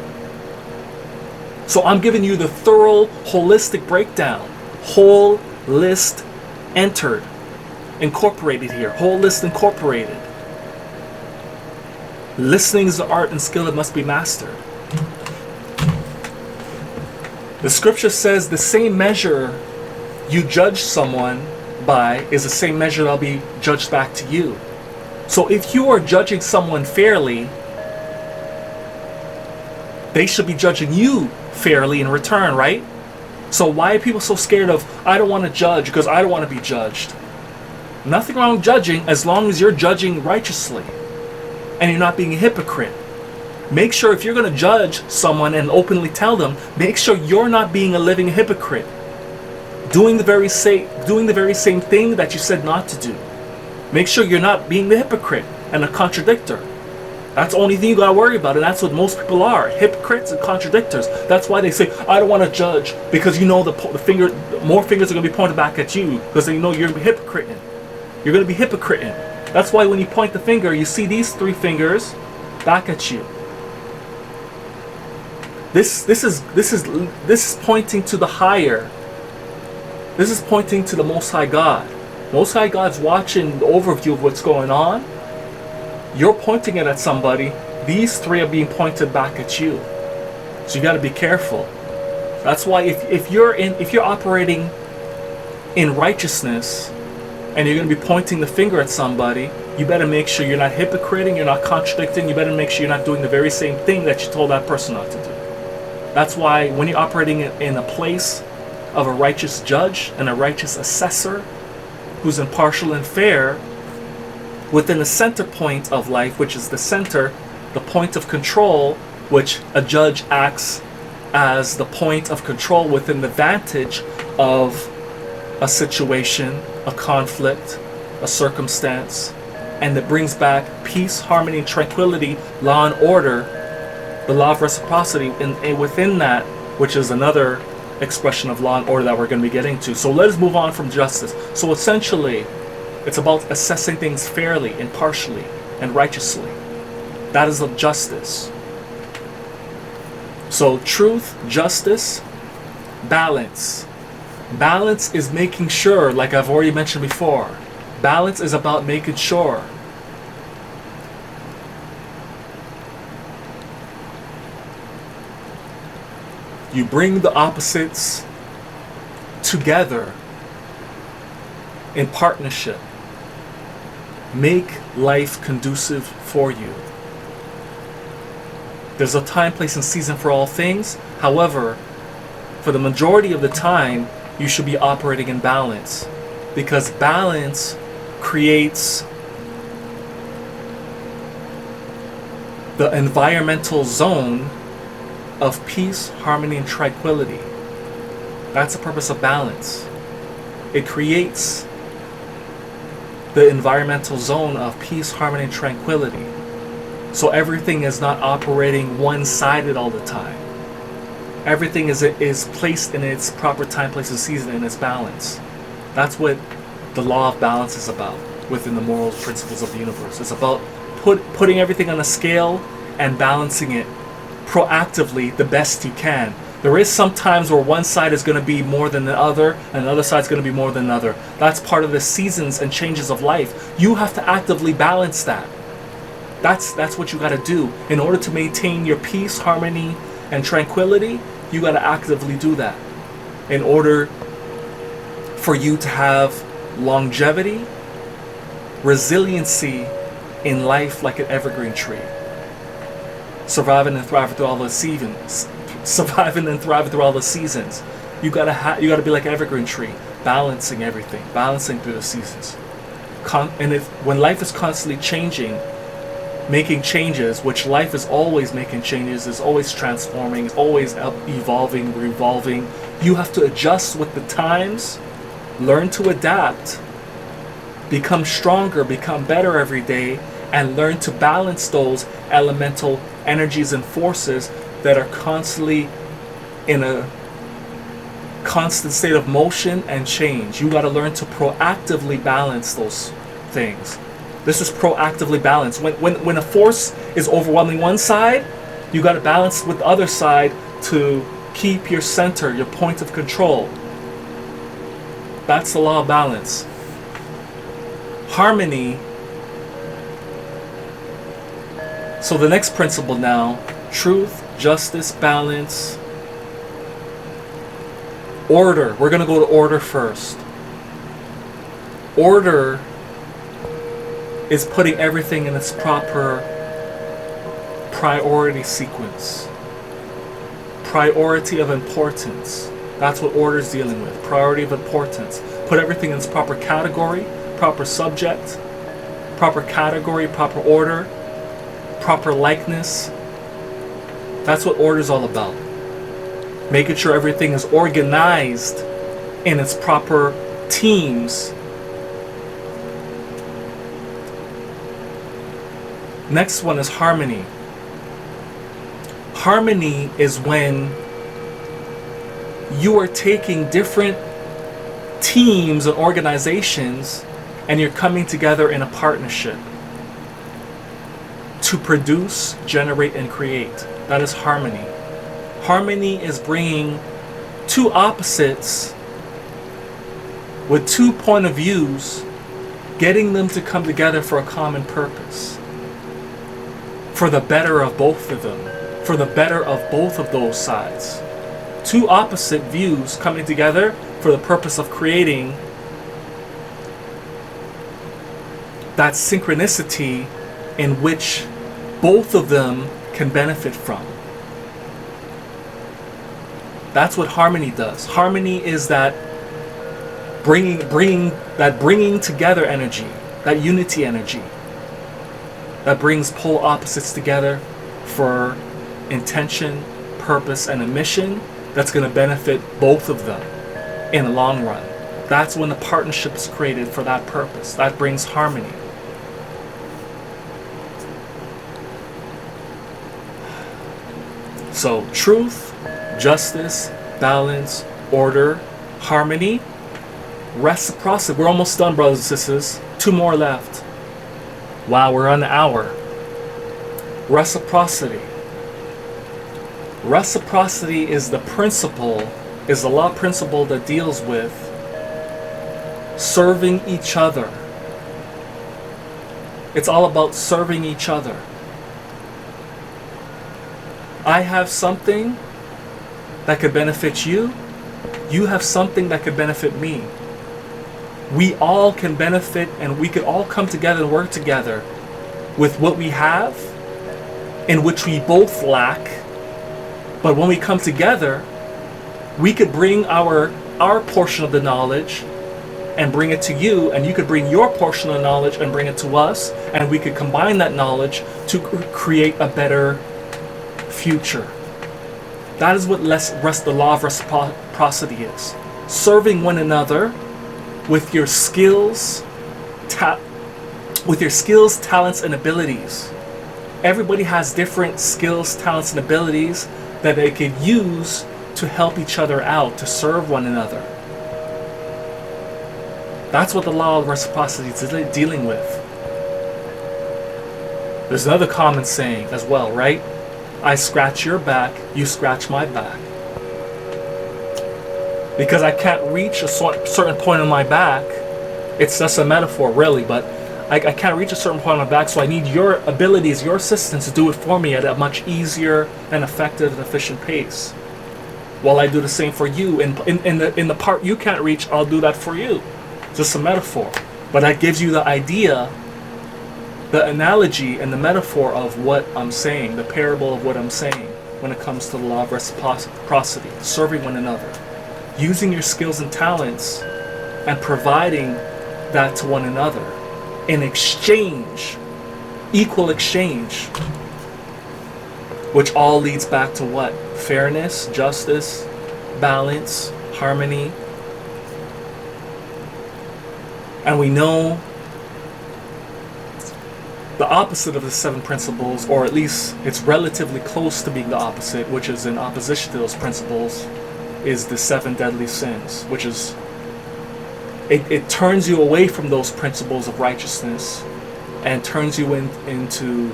So I'm giving you the thorough, holistic breakdown. Whole list entered, incorporated here. Whole list incorporated. Listening is the art and skill that must be mastered. The scripture says the same measure you judge someone by is the same measure that'll be judged back to you. So if you are judging someone fairly, they should be judging you fairly in return, right? So why are people so scared of, I don't want to judge because I don't want to be judged? Nothing wrong with judging as long as you're judging righteously and you're not being a hypocrite. Make sure if you're going to judge someone and openly tell them, make sure you're not being a living hypocrite. Doing the very same thing that you said not to do. Make sure you're not being the hypocrite and a contradictor. That's the only thing you gotta worry about, and that's what most people are, hypocrites and contradictors. That's why they say, I don't want to judge, because you know more fingers are gonna be pointed back at you, because they know you're gonna be hypocriting. You're gonna be hypocriting. That's why when you point the finger, you see these 3 fingers back at you. This is pointing to the higher. This is pointing to the Most High God. Most High God's watching the overview of what's going on. You're pointing it at somebody. These 3 are being pointed back at you. So you got to be careful. That's why if you're operating in righteousness and you're going to be pointing the finger at somebody, you better make sure you're not hypocriting, you're not contradicting, you better make sure you're not doing the very same thing that you told that person not to do. That's why when you're operating in a place of a righteous judge and a righteous assessor who's impartial and fair, within the center point of life, which is the center, the point of control, which a judge acts as the point of control within the vantage of a situation, a conflict, a circumstance, and it brings back peace, harmony, and tranquility, law and order, the law of reciprocity, and within that, which is another expression of law and order that we're going to be getting to. So let us move on from justice. So essentially, it's about assessing things fairly, impartially, and righteously. That is of justice. So truth, justice, balance. Balance is making sure, like I've already mentioned before, balance is about making sure you bring the opposites together in partnership. Make life conducive for you. There's a time, place, and season for all things. However, for the majority of the time, you should be operating in balance, because balance creates the environmental zone of peace, harmony, and tranquility. That's the purpose of balance. It creates the environmental zone of peace, harmony, and tranquility. So everything is not operating one-sided all the time. Everything is placed in its proper time, place, and season, in its balance. That's what the law of balance is about within the moral principles of the universe. It's about putting everything on a scale and balancing it proactively the best you can. There is some times where one side is going to be more than the other, and the other side is going to be more than the other. That's part of the seasons and changes of life. You have to actively balance that. That's what you got to do. In order to maintain your peace, harmony, and tranquility, you got to actively do that. In order for you to have longevity, resiliency in life like an evergreen tree. Surviving and thriving through all the seasons. Surviving and thriving through all the seasons. You gotta be like an evergreen tree, balancing everything, balancing through the seasons. When life is constantly changing, making changes, which life is always making changes, is always transforming, is always evolving, revolving. You have to adjust with the times, learn to adapt, become stronger, become better every day, and learn to balance those elemental energies and forces that are constantly in a constant state of motion and change. You got to learn to proactively balance those things. This is proactively balanced. When a force is overwhelming one side, you got to balance with the other side to keep your center, your point of control. That's the law of balance. Harmony. So the next principle now, truth, justice, balance, order. We're going to go to order first. Order is putting everything in its proper priority sequence. Priority of importance. That's what order is dealing with. Priority of importance. Put everything in its proper category, proper subject, proper category, proper order, proper likeness. That's what order is all about. Making sure everything is organized in its proper teams. Next one is harmony. Harmony is when you are taking different teams and organizations and you're coming together in a partnership to produce, generate, and create. That is harmony. Harmony is bringing two opposites with 2 point of views, getting them to come together for a common purpose. For the better of both of them. For the better of both of those sides. Two opposite views coming together for the purpose of creating that synchronicity in which both of them can benefit from. That's what harmony does. Harmony is that bringing together energy, that unity energy, that brings polar opposites together for intention, purpose, and a mission that's going to benefit both of them in the long run. That's when the partnership is created for that purpose. That brings harmony. So, truth, justice, balance, order, harmony, reciprocity. We're almost done, brothers and sisters. 2 more left. Wow, we're on an hour. Reciprocity. Reciprocity is the principle, is the law principle that deals with serving each other. It's all about serving each other. I have something that could benefit you. You have something that could benefit me. We all can benefit, and we could all come together and work together with what we have, in which we both lack, But when we come together, we could bring our portion of the knowledge and bring it to you, and you could bring your portion of the knowledge and bring it to us, and we could combine that knowledge to create a better future. That is what the law of reciprocity is. Serving one another with your skills, talents, and abilities. Everybody has different skills, talents, and abilities that they could use to help each other out, to serve one another. That's what the law of reciprocity is dealing with. There's another common saying as well, right? I scratch your back, you scratch my back. Because I can't reach a certain point on my back, it's just a metaphor really, but I can't reach a certain point on my back, so I need your abilities, your assistance to do it for me at a much easier and effective and efficient pace. While I do the same for you, in the part you can't reach, I'll do that for you. Just a metaphor. But that gives you the idea, the analogy and the metaphor of what I'm saying, the parable of what I'm saying when it comes to the law of reciprocity, serving one another, using your skills and talents and providing that to one another in exchange, equal exchange, which all leads back to what? Fairness, justice, balance, harmony. And we know the opposite of the 7 principles, or at least it's relatively close to being the opposite, which is in opposition to those principles, is the 7 deadly sins, which is it turns you away from those principles of righteousness and turns you into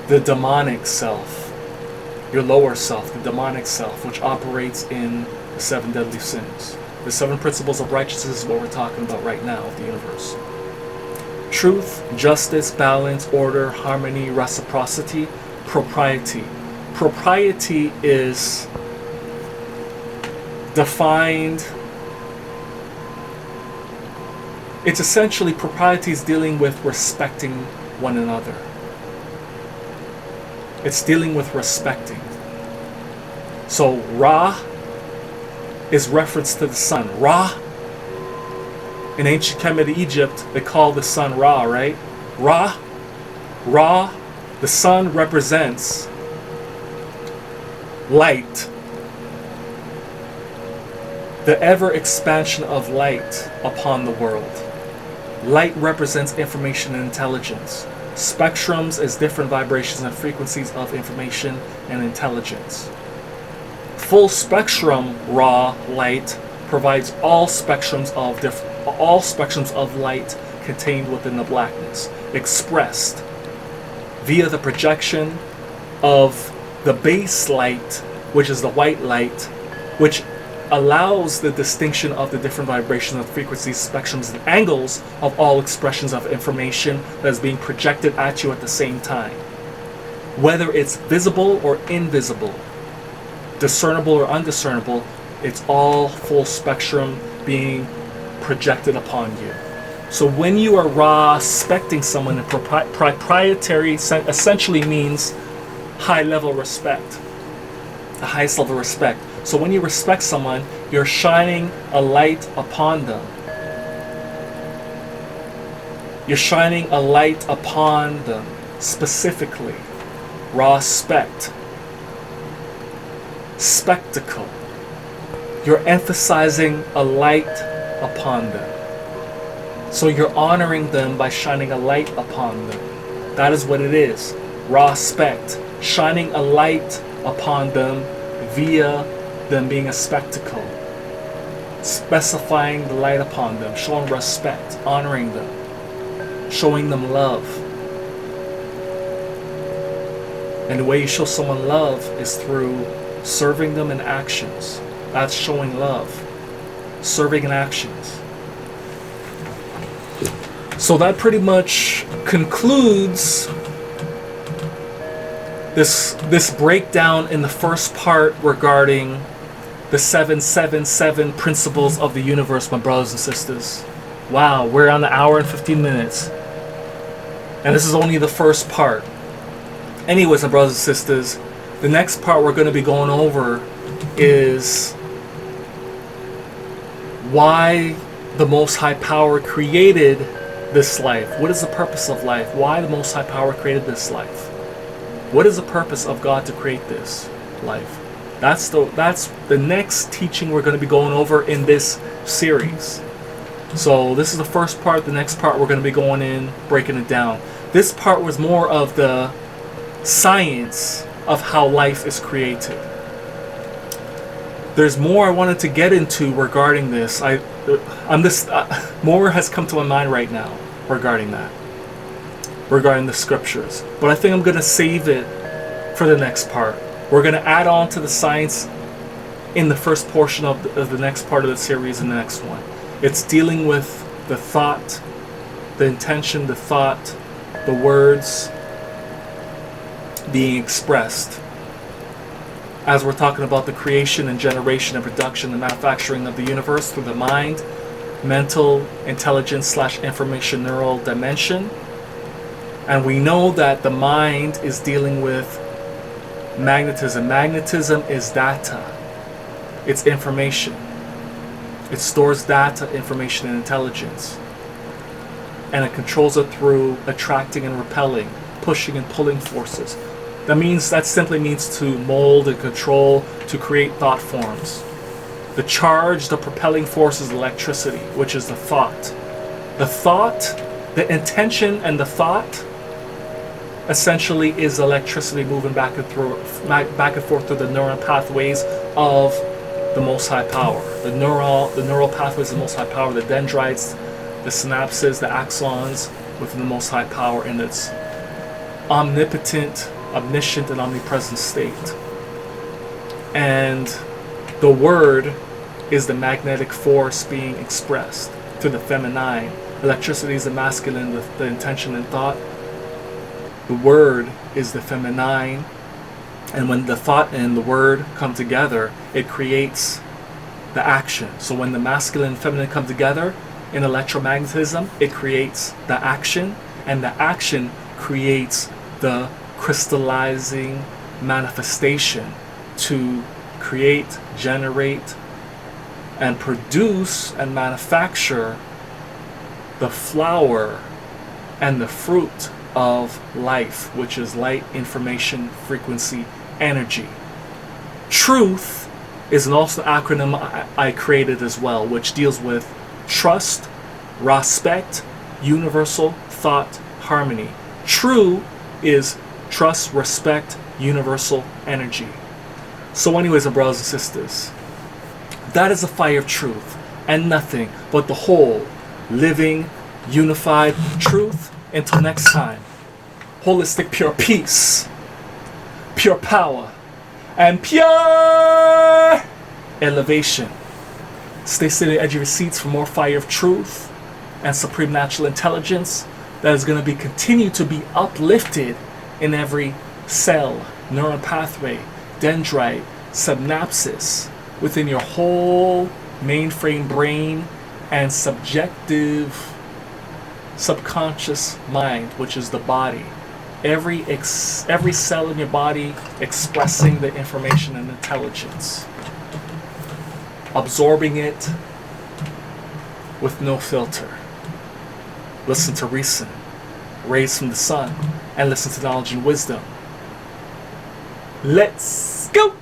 the demonic self, your lower self, the demonic self, which operates in the 7 deadly sins. The 7 principles of righteousness is what we're talking about right now of the universe. Truth, justice, balance, order, harmony, reciprocity, propriety. Propriety is defined. It's essentially, propriety is dealing with respecting one another. It's dealing with respecting. So Ra is reference to the sun. Ra, in ancient Kemet Egypt, they call the sun Ra, right? Ra, the sun represents light, the ever expansion of light upon the world. Light represents information and intelligence. Spectrums is different vibrations and frequencies of information and intelligence. Full spectrum Ra light provides all spectrums of light contained within the blackness, expressed via the projection of the base light, which is the white light, which allows the distinction of the different vibrations of frequencies, spectrums, and angles of all expressions of information that is being projected at you at the same time. Whether it's visible or invisible, discernible or undiscernible, it's all full spectrum being projected upon you. So when you are Ra-Specting someone, and proprietary essentially means high level respect, the highest level respect. So when you respect someone, you're shining a light upon them. You're shining a light upon them specifically. Ra-Spect. Spectacle. You're emphasizing a light upon them. So you're honoring them by shining a light upon them. That is what it is. Ra-Spect. Shining a light upon them via them being a spectacle, specifying the light upon them, showing respect, honoring them, showing them love. And the way you show someone love is through serving them in actions. That's showing love, serving in actions. So that pretty much concludes this breakdown in the first part regarding the 777 principles of the universe, my brothers and sisters. Wow, we're on the hour and 15 minutes. And this is only the first part. Anyways, my brothers and sisters, The next part we're going to be going over is why the Most High Power created this life. What is the purpose of life? Why the Most High Power created this life? What is the purpose of God to create this life? That's the next teaching we're going to be going over in this series. So this is the first part. The next part we're going to be going in, breaking it down. This part was more of the science of how life is created. There's more I wanted to get into regarding this. More has come to my mind right now regarding that, regarding the scriptures. But I think I'm going to save it for the next part. We're going to add on to the science in the first portion of the next part of the series in the next one. It's dealing with the thought, the intention, the thought, the words being expressed. As we're talking about the creation and generation and production and manufacturing of the universe through the mind, mental intelligence / information neural dimension. And we know that the mind is dealing with magnetism. Magnetism is data. It's information. It stores data, information, and intelligence. And it controls it through attracting and repelling, pushing and pulling forces. That simply means to mold and control, to create thought forms. The charge, the propelling force is electricity, which is the thought. The thought, the intention and the thought essentially is electricity moving back and forth through the neural pathways of the Most High Power. The neural pathways of the Most High Power, the dendrites, the synapses, the axons within the Most High Power in its omnipotent, omniscient, and omnipresent state. And the word is the magnetic force being expressed to the feminine. Electricity is the masculine, the intention and thought. The word is the feminine. And when the thought and the word come together, it creates the action. So when the masculine and feminine come together in electromagnetism, it creates the action, and the action creates the crystallizing manifestation to create, generate, and produce and manufacture the flower and the fruit of life, which is light, information, frequency, energy. Truth is also an acronym I created as well, which deals with trust, Ra-Spect, universal, thought, harmony. True is trust, respect, universal energy. So anyways, my brothers and sisters, that is the fire of truth, and nothing but the whole, living, unified truth. Until next time, holistic pure peace, pure power, and pure elevation. Stay sitting at the edge of your seats for more fire of truth and supreme natural intelligence that is going to be continue to be uplifted in every cell, neuron pathway, dendrite, synapses within your whole mainframe brain and subconscious mind, which is the body. Every cell in your body expressing the information and intelligence, absorbing it with no filter. Listen to reason, rays from the sun, and listen to knowledge and wisdom. Let's go!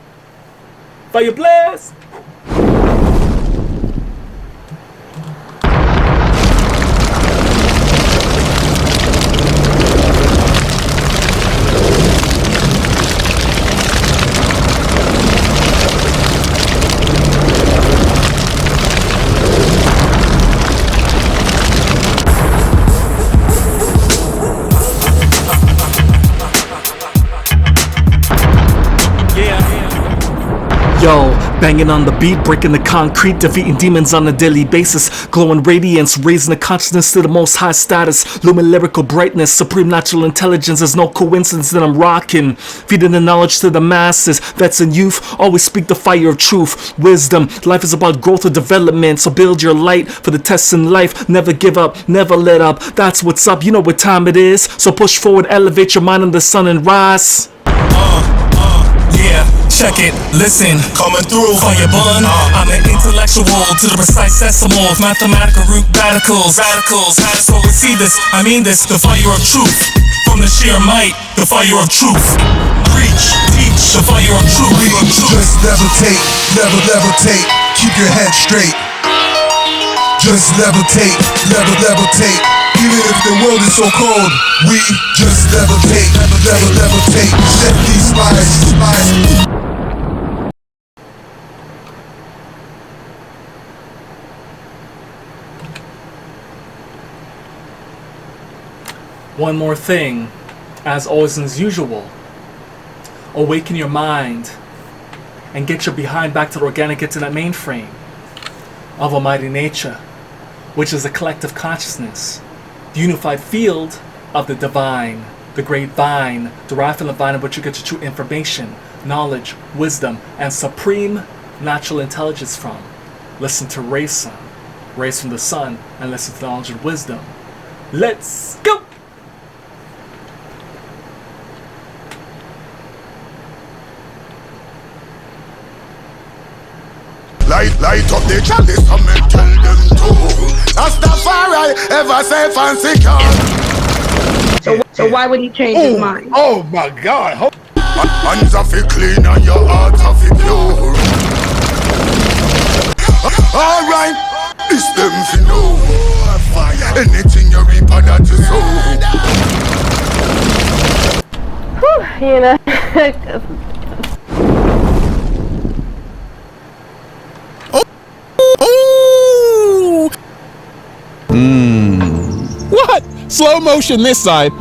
Fire blast! Yo, banging on the beat, breaking the concrete, defeating demons on a daily basis, glowing radiance, raising the consciousness to the most high status, lumen lyrical brightness, supreme natural intelligence. There's no coincidence that I'm rocking, feeding the knowledge to the masses. Vets and youth always speak the fire of truth, wisdom. Life is about growth and development, so build your light for the tests in life. Never give up, never let up. That's what's up. You know what time it is, so push forward, elevate your mind in the sun and rise. Yeah, check it, listen, coming through for your bun. I'm an intellectual to the precise decimals, mathematical root radicals. So see this, I mean this, the fire of truth. From the sheer might, the fire of truth. Preach, teach, the fire of truth. Just levitate, levitate, keep your head straight. Just levitate, levitate. Even if the world is so cold, we just levitate, levitate. Set these lies. One more thing, as always and as usual, awaken your mind and get your behind back to the organic internet mainframe of Almighty Nature, which is a collective consciousness, the unified field of the divine, the great vine, derived from the vine in which you get your true information, knowledge, wisdom, and supreme natural intelligence from. Listen to rays from the sun, and listen to knowledge and wisdom. Let's go! Light up the chalice and me tell them to. That's the fire ever safe and secure. So why would he change his mind? Oh my God. Hands are fit clean and your heart are fit pure. Alright, this them fi know. Fire. Anything you reap that you sow. Whew, you know. What? Slow motion this side.